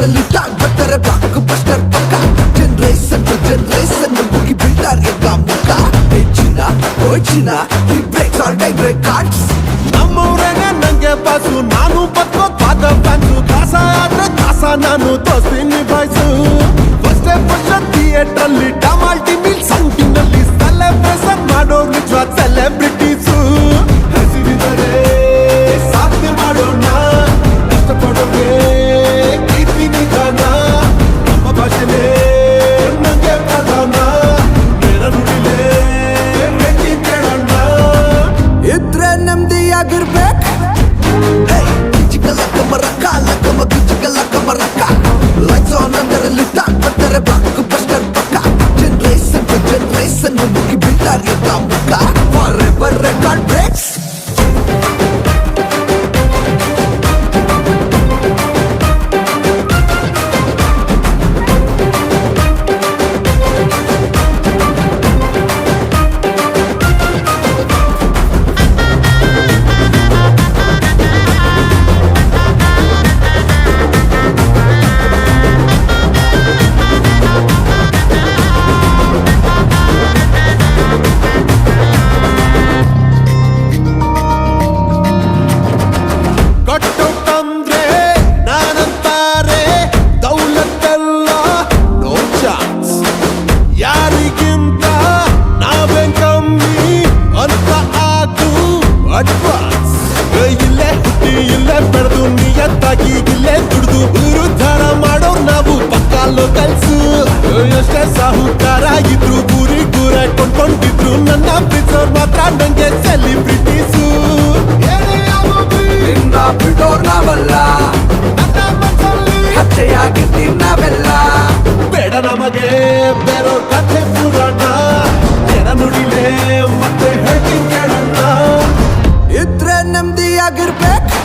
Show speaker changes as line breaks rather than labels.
ಲುಟಾಕ್ ಬರ್ತಾರೆ blockbuster ಪಕ್ಕ generation to generation ಮುಗಿ ಬೀಳ್ತಾರೆ ಎಲ್ಲ ಮುಖ ಹೆಚ್ಚಿನ ಹೋಯ್ಚಿನ ಈ ಬ್ರೇಕ್ಸ್ ಆಲ್ ಟೈಮ್ ರೆಕಾರ್ಡ್ಸ್
ನಮ್ಮೂರೇನೆ ನಂಗೆ ಬಾಸು ನಾನು ಬದುಕೋ ಪಾದ ಫ್ಯಾನ್ಸು ಕಾಸ ಆದ್ರೆ ಕಾಸ ನಾನು ದೋಸ್ತಿ ನಿಭಾಯಿಸು ಫಸ್ಟ್ ಥಿಯೇಟರ್ ಅಲ್ಲಿ ಡಮಾಲ್ಟಿ ಮಿಲ್ ಸೌಂಡಿನಲ್ಲಿ ಸೆಲೆಬ್ರೇಷನ್ ಮಾಡೋ ನಿಜವಾದ ಸೆಲೆಬ್ರಿಟೀಸು ಹಸಿರಿದರೆ ಸಾಧನೆ ಮಾಡೋಣ ಕಷ್ಟಪಡೋಕೆ ಕೀರ್ತಿ ನಿಧಾನ ನಮ್ಮ ಭಾಷೆನೇ ನಂಗೆ ಪ್ರಧಾನ ಬೇರ ನುಡಿಲೇ ಬೆಂಕಿ ಕೇಳೋಣ
ಇದ್ರೆ ನೆಮ್ಮದಿಯಾಗಿರ್ಬೇಕು ಗಿಜಿಗಲ್ಲ ಕಮರಕ್ಕ ಲಕ್ಕಮ ಗಿಜಿಗಲ್ಲ ಕಮರಕ್ಕ ಲೈಟ್ಸ್ ಆನ್ ಅಂದರೆ ಲುಟಾಕ್ ಬರ್ತಾರೆ ಬ್ಲಾಕ್ ಬಸ್ಟರ್ ಪಕ್ಕ ಜನರೇಷನ್ ಟು ಜನರೇಷನ್ ಮುಗಿ ಬೀಳ್ತಾರೆ ಎಲ್ಲ ಮುಖ ಫಾರ್ ಎವರ್ ರೆಕಾರ್ಡ್ ಬ್ರೇಕ್ಸ್
ಕಟ್ಟುತ್ತಂದ್ರೆ ನಾನಂತಾರೆ ದೌಲತ್ತೆಲ್ಲ ನೋ ಚಾನ್ಸ್ ಯಾರಿಗಿಂತ ನಾವೇ ಕಮ್ಮಿ ಅಂತ ಆತು ಅಡ್ವಾನ್ಸ್ ಇಲ್ಲೇ ಹುಟ್ಟಿ ಇಲ್ಲೇ ಬೆಳೆದು ನಿಯತ್ತಾಗಿ ಇಲ್ಲೇ ದುಡ್ದು ಉರುದ್ಧಾರ ಮಾಡೋ ನಾವು ಪಕ್ಕ ಲೋಕಲ್ಸು ಎಷ್ಟೇ ಸಾಹುಕಾರ ಇದ್ರು ಗುರಿ ಗುರ ಕೊಂಡ್ಕೊಂಡಿದ್ರು ನನ್ನ ಪ್ರೀತಿಸೋರ್ ಮಾತ್ರ ನಂಗೆ ಸೆಲಿಬ್ರಿಟೀಸು
ಬಿಡೋರ್ ನಾವಲ್ಲ ಹತ್ಯೆಯಾಗಿದ್ದೀವಿ ನಾವೆಲ್ಲ
ಬೇಡ ನಮಗೆ ಬೇರೋ ಕಥೆ ಪುರಾಣ ಜನ ನುಡಿಲೇ ಮತ್ತೆ ಹೇಳ್ತೀನಿ ಕೇಳೋಣ
ಇದ್ರೆ ನೆಮ್ಮದಿಯಾಗಿರ್ಬೇಕು